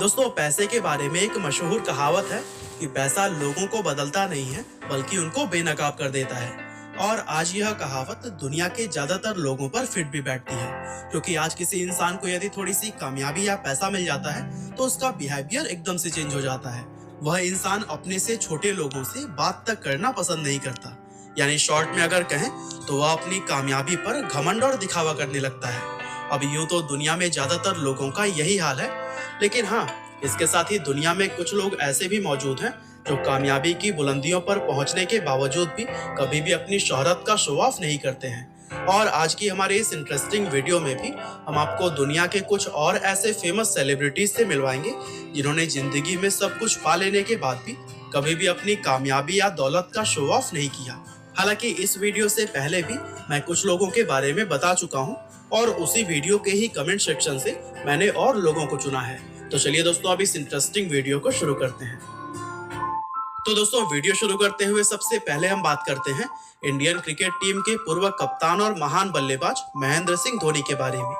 दोस्तों, पैसे के बारे में एक मशहूर कहावत है कि पैसा लोगों को बदलता नहीं है बल्कि उनको बेनकाब कर देता है। और आज यह कहावत दुनिया के ज्यादातर लोगों पर फिट भी बैठती है, क्योंकि आज किसी इंसान को यदि थोड़ी सी कामयाबी या पैसा मिल जाता है तो उसका बिहेवियर एकदम से चेंज हो जाता है। वह इंसान अपने से छोटे लोगों से बात तक करना पसंद नहीं करता। यानी शॉर्ट में अगर कहें तो वह अपनी कामयाबी पर घमंड और दिखावा करने लगता है। अब यूं तो दुनिया में ज्यादातर लोगों का यही हाल है, लेकिन हाँ, इसके साथ ही दुनिया में कुछ लोग ऐसे भी मौजूद हैं जो कामयाबी की बुलंदियों पर पहुंचने के बावजूद भी कभी भी अपनी शोहरत का शो ऑफ नहीं करते हैं। और आज की हमारे इस इंटरेस्टिंग वीडियो में भी हम आपको दुनिया के कुछ और ऐसे फेमस सेलिब्रिटीज से मिलवाएंगे जिन्होंने जिंदगी में सब कुछ पा लेने के बाद भी कभी भी अपनी कामयाबी या दौलत का शो ऑफ नहीं किया। हालांकि इस वीडियो से पहले भी मैं कुछ लोगों के बारे में बता चुका हूँ और उसी वीडियो के ही कमेंट सेक्शन से मैंने और लोगों को चुना है। तो चलिए दोस्तों, अब इस इंटरेस्टिंग वीडियो को शुरू करते हैं। तो दोस्तों, वीडियो शुरू करते हुए सबसे पहले हम बात करते हैं इंडियन क्रिकेट टीम के पूर्व कप्तान और महान बल्लेबाज महेंद्र सिंह धोनी के बारे में।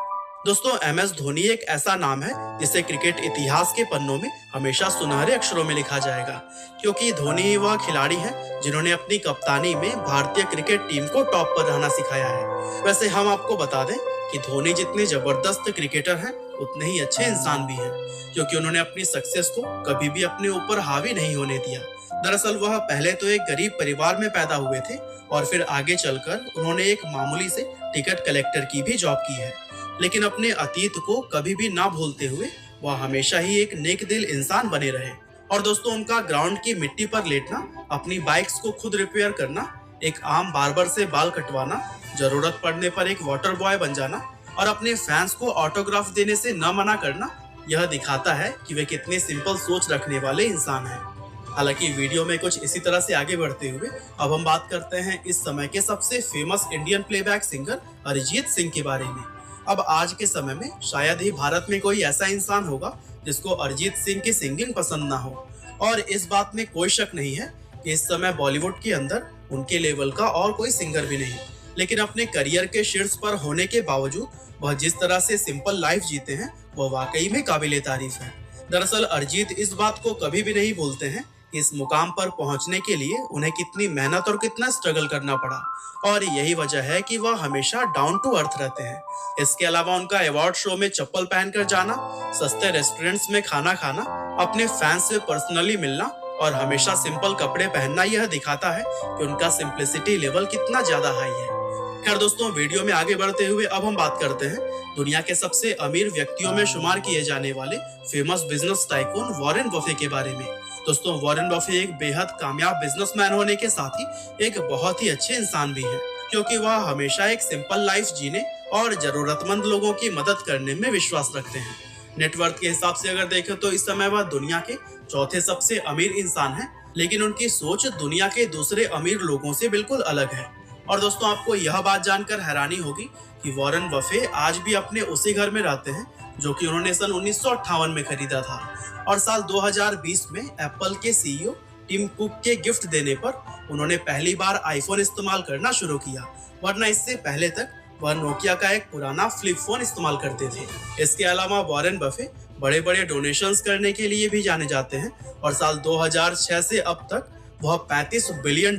दोस्तों, MS धोनी एक ऐसा नाम है जिसे क्रिकेट इतिहास के पन्नों में हमेशा सुनहरे अक्षरों में लिखा जाएगा, क्योंकि धोनी ही वह खिलाड़ी हैं जिन्होंने अपनी कप्तानी में भारतीय क्रिकेट टीम को टॉप पर रहना सिखाया है। वैसे हम आपको बता दें कि धोनी जितने जबरदस्त क्रिकेटर हैं उतने ही अच्छे इंसान भी हैं, क्योंकि उन्होंने अपनी सक्सेस को कभी भी अपने ऊपर हावी नहीं होने दिया। दरअसल वह पहले तो एक गरीब परिवार में पैदा हुए थे और फिर आगे चलकर उन्होंने एक मामूली से टिकट कलेक्टर की भी जॉब की है। लेकिन अपने अतीत को कभी भी ना भूलते हुए वह हमेशा ही एक नेक दिल इंसान बने रहे। और दोस्तों, उनका ग्राउंड की मिट्टी पर लेटना, अपनी बाइक्स को खुद रिपेयर करना, एक आम बार्बर से बाल कटवाना, जरूरत पड़ने पर एक वाटर बॉय बन जाना और अपने फैंस को ऑटोग्राफ देने से न मना करना, यह दिखाता है कि वे कितने सिंपल सोच रखने वाले इंसान हैं। हालांकि वीडियो में कुछ इसी तरह से आगे बढ़ते हुए अब हम बात करते हैं इस समय के सबसे famous Indian playback singer Arijit Singh के बारे में। अब आज के समय में शायद ही भारत में कोई ऐसा इंसान होगा जिसको अरिजीत सिंह की सिंगिंग पसंद ना हो। और इस बात में कोई शक नहीं है कि इस समय बॉलीवुड के अंदर उनके लेवल का और कोई सिंगर भी नहीं। लेकिन अपने करियर के शीर्ष पर होने के बावजूद वह जिस तरह से सिंपल लाइफ जीते हैं वह वाकई में काबिले तारीफ है। दरअसल अरिजीत इस बात को कभी भी नहीं भूलते हैं कि इस मुकाम पर पहुंचने के लिए उन्हें कितनी मेहनत और कितना स्ट्रगल करना पड़ा, और यही वजह है कि वह हमेशा डाउन टू अर्थ रहते हैं। इसके अलावा उनका अवार्ड शो में चप्पल पहनकर जाना, सस्ते रेस्टोरेंट्स में खाना खाना, अपने फैंस से पर्सनली मिलना और हमेशा सिंपल कपड़े पहनना यह दिखाता है कि उनका सिंप्लिसिटी लेवल कितना ज्यादा हाई है। खैर दोस्तों, वीडियो में आगे बढ़ते हुए अब हम बात करते हैं दुनिया के सबसे अमीर व्यक्तियों में शुमार किए जाने वाले famous business tycoon Warren Buffett के बारे में। दोस्तों, वॉरेन बफे एक बेहद कामयाब बिजनेसमैन होने के साथ ही एक बहुत ही अच्छे इंसान भी हैं, क्योंकि वह हमेशा एक सिंपल लाइफ जीने और जरूरतमंद लोगों की मदद करने में विश्वास रखते हैं। नेटवर्थ के हिसाब से अगर देखें तो इस समय वह दुनिया के चौथे सबसे अमीर इंसान हैं, लेकिन उनकी सोच दुनिया के दूसरे अमीर लोगों से बिल्कुल अलग है। और दोस्तों, आपको यह बात जानकर हैरानी होगी कि वॉरेन बफे आज भी अपने उसी घर में रहते हैं जो कि उन्होंने सन 1958 में खरीदा था। और साल 2020 में एप्पल के CEO टिम कुक के गिफ्ट देने पर उन्होंने पहली बार आईफोन इस्तेमाल करना शुरू किया, वरना इससे पहले तक वह नोकिया का एक पुराना फ्लिप फोन इस्तेमाल करते थे। इसके अलावा वॉरेन बफे बड़े बड़े डोनेशंस करने के लिए भी जाने जाते हैं और साल 2006 से अब तक वह $35 बिलियन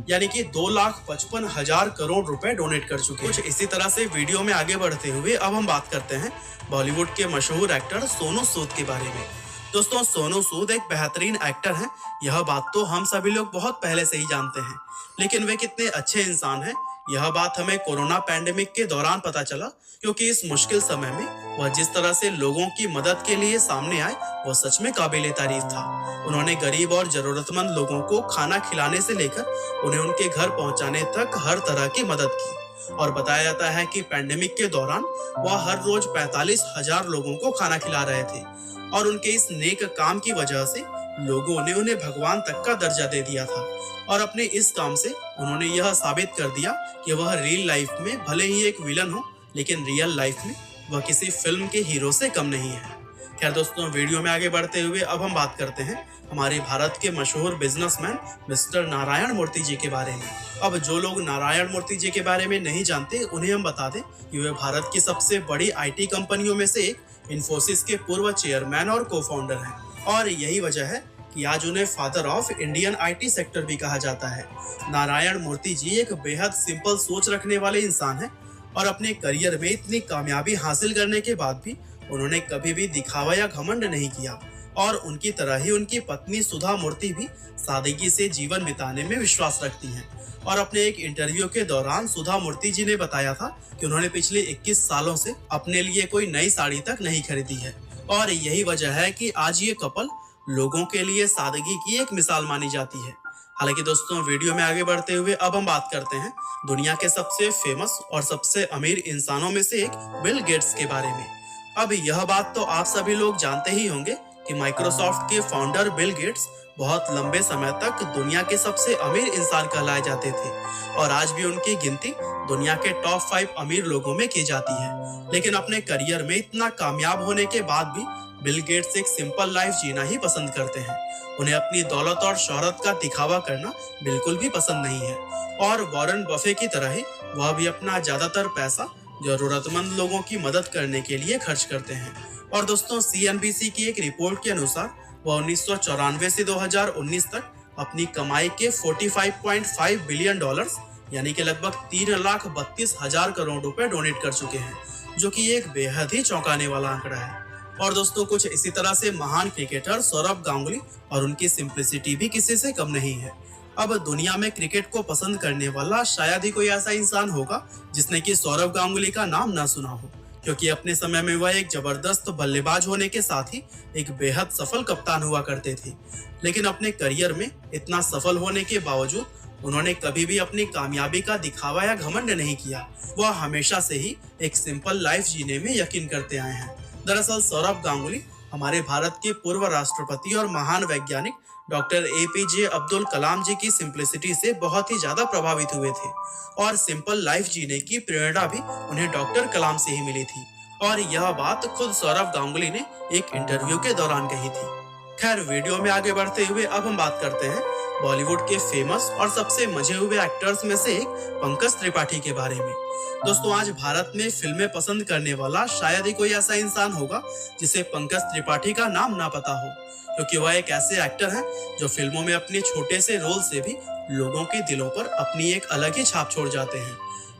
यानी कि 2,55,000 करोड़ रुपए डोनेट कर चुके हैं। कुछ इसी तरह से वीडियो में आगे बढ़ते हुए अब हम बात करते हैं बॉलीवुड के मशहूर एक्टर सोनू सूद के बारे में। दोस्तों, सोनू सूद एक बेहतरीन एक्टर हैं, यह बात तो हम सभी लोग बहुत पहले से ही जानते हैं। लेकिन वे कितने अच्छे इंसान हैं यह बात हमें कोरोना पैंडेमिक के दौरान पता चला, क्योंकि इस मुश्किल समय में वह जिस तरह से लोगों की मदद के लिए सामने आए वह सच में काबिले तारीफ था। उन्होंने गरीब और जरूरतमंद लोगों को खाना खिलाने से लेकर उन्हें उनके घर पहुंचाने तक हर तरह की मदद की। और बताया जाता है कि पैंडेमिक के दौरान वह हर रोज 45,000 लोगों को खाना खिला रहे थे और उनके इस नेक काम की वजह से लोगों ने उन्हें भगवान तक का दर्जा दे दिया था। और अपने इस काम से उन्होंने यह साबित कर दिया कि वह रियल लाइफ में भले ही एक विलन हो, लेकिन रियल लाइफ में वह किसी फिल्म के हीरो से कम नहीं है। खैर दोस्तों, वीडियो में आगे बढ़ते हुए अब हम बात करते हैं हमारे भारत के मशहूर बिजनेसमैन मिस्टर नारायण मूर्ति जी के बारे में। अब जो लोग नारायण मूर्ति जी के बारे में नहीं जानते उन्हें हम बता दें कि वे भारत की सबसे बड़ी IT कंपनियों में से एक इन्फोसिस के पूर्व चेयरमैन और को फाउंडर हैं और यही वजह है कि आज उन्हें father of Indian IT sector भी कहा जाता है। नारायण मूर्ति जी एक बेहद सिंपल सोच रखने वाले इंसान हैं और अपने करियर में इतनी कामयाबी हासिल करने के बाद भी उन्होंने कभी भी दिखावा या घमंड नहीं किया और उनकी तरह ही उनकी पत्नी सुधा मूर्ति भी सादगी से जीवन बिताने में विश्वास रखती हैं। और अपने एक इंटरव्यू के दौरान सुधा मूर्ति जी ने बताया था कि उन्होंने पिछले 21 सालों से अपने लिए कोई नई साड़ी तक नहीं खरीदी है और यही वजह है कि आज ये कपल लोगों के लिए सादगी की एक मिसाल मानी जाती है। हालांकि दोस्तों, वीडियो में आगे बढ़ते हुए अब हम बात करते हैं दुनिया के सबसे फेमस और सबसे अमीर इंसानों में से एक बिल गेट्स के बारे में। अब यह बात तो आप सभी लोग जानते ही होंगे कि माइक्रोसॉफ्ट के फाउंडर बिल गेट्स बहुत लंबे समय तक दुनिया के सबसे अमीर इंसान कहलाए जाते थे और आज भी उनकी गिनती दुनिया के टॉप 5 अमीर लोगों में की जाती है। लेकिन अपने करियर में इतना कामयाब होने के बाद भी बिल गेट्स एक सिंपल लाइफ जीना ही पसंद करते हैं। उन्हें अपनी दौलत और शोहरत का दिखावा करना बिल्कुल भी पसंद नहीं है और वॉरेन बफे की तरह ही वह भी अपना ज्यादातर पैसा जरूरतमंद लोगों की मदद करने के लिए खर्च करते हैं। और दोस्तों, CNBC की एक रिपोर्ट के अनुसार वह 1994 से 2019 तक अपनी कमाई के 45.5 बिलियन डॉलर्स यानी कि लगभग 3,32,000 करोड़ रुपए डोनेट कर चुके हैं, जो कि एक बेहद ही चौंकाने वाला आंकड़ा है। और दोस्तों, कुछ इसी तरह से महान क्रिकेटर सौरव गांगुली और उनकी सिंप्लिसिटी भी किसी से कम नहीं है। अब दुनिया में क्रिकेट को पसंद करने वाला शायद ही कोई ऐसा इंसान होगा जिसने कि सौरव गांगुली का नाम ना सुना हो, क्योंकि अपने समय में वह एक जबरदस्त बल्लेबाज होने के साथ ही एक बेहद सफल कप्तान हुआ करते थे। लेकिन अपने करियर में इतना सफल होने के बावजूद उन्होंने कभी भी अपनी कामयाबी का दिखावा या घमंड नहीं किया। वह हमेशा से ही एक सिंपल लाइफ जीने में यकीन करते आए हैं। दरअसल सौरव गांगुली हमारे भारत के पूर्व राष्ट्रपति और महान वैज्ञानिक डॉक्टर APJ अब्दुल कलाम जी की सिंप्लिसिटी से बहुत ही ज्यादा प्रभावित हुए थे और सिंपल लाइफ जीने की प्रेरणा भी उन्हें डॉक्टर कलाम से ही मिली थी और यह बात खुद सौरव गांगुली ने एक इंटरव्यू के दौरान कही थी। खैर, वीडियो में आगे बढ़ते हुए अब हम बात करते हैं बॉलीवुड के फेमस और सबसे मजे हुए एक्टर्स में से एक पंकज त्रिपाठी के बारे में। दोस्तों, आज भारत में फिल्में पसंद करने वाला शायद ही कोई ऐसा इंसान होगा जिसे पंकज त्रिपाठी का नाम ना पता हो, क्योंकि वह एक ऐसे एक्टर हैं जो फिल्मों में अपने छोटे से रोल से भी लोगों के दिलों पर अपनी एक अलग ही छाप छोड़ जाते हैं।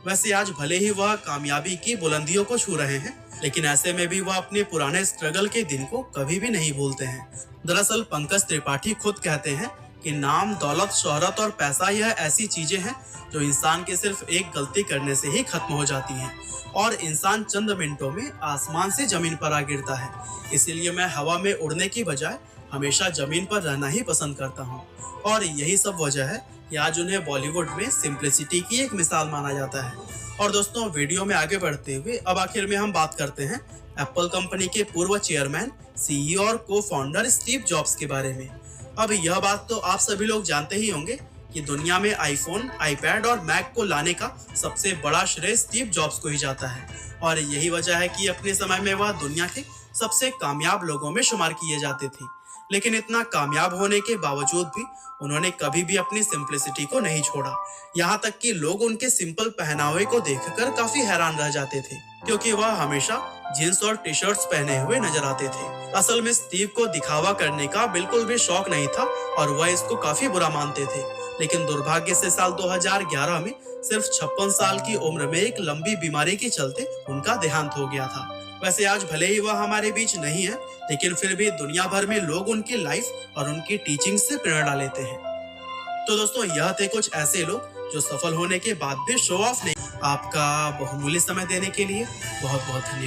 वैसे आज भले ही वह कामयाबी की बुलंदियों को छू रहे हैं, लेकिन ऐसे में भी वह अपने पुराने स्ट्रगल के दिन को कभी भी नहीं भूलते हैं। दरअसल पंकज त्रिपाठी खुद कहते हैं कि नाम, दौलत, शोहरत और पैसा यह ऐसी चीजें हैं जो इंसान के सिर्फ एक गलती करने से ही खत्म हो जाती हैं और इंसान चंद मिनटों में आसमान से जमीन पर आ गिरता है। इसीलिए मैं हवा में उड़ने की बजाय हमेशा जमीन पर रहना ही पसंद करता हूँ और यही सब वजह है कि आज उन्हें बॉलीवुड में सिंप्लिसिटी की एक मिसाल माना जाता है। और दोस्तों, वीडियो में आगे बढ़ते हुए अब आखिर में हम बात करते हैं एप्पल कंपनी के पूर्व चेयरमैन, CEO और को फाउंडर स्टीव जॉब्स के बारे में। अब यह बात तो आप सभी लोग जानते ही होंगे कि दुनिया में आईफोन, आईपैड और मैक को लाने का सबसे बड़ा श्रेय स्टीव जॉब्स को ही जाता है और यही वजह है कि अपने समय में वह दुनिया के सबसे कामयाब लोगों में शुमार किए जाते थे। लेकिन इतना कामयाब होने के बावजूद भी उन्होंने कभी भी अपनी सिंप्लिसिटी को नहीं छोड़ा। यहाँ तक कि लोग उनके सिंपल पहनावे को देखकर काफी हैरान रह जाते थे, क्योंकि वह हमेशा जींस और टी-शर्ट्स पहने हुए नजर आते थे। असल में स्टीव को दिखावा करने का बिल्कुल भी शौक नहीं था और वह इसको काफी बुरा मानते थे। लेकिन दुर्भाग्य से साल 2011 में सिर्फ 56 साल की उम्र में एक लंबी बीमारी के चलते उनका देहांत हो गया था। वैसे आज भले ही वह हमारे बीच नहीं है, लेकिन फिर भी दुनिया भर में लोग उनकी लाइफ और उनकी टीचिंग से प्रेरणा लेते हैं। तो दोस्तों, यह थे कुछ ऐसे लोग जो सफल होने के बाद भी शो ऑफ नहीं। आपका बहुमूल्य समय देने के लिए बहुत बहुत धन्यवाद।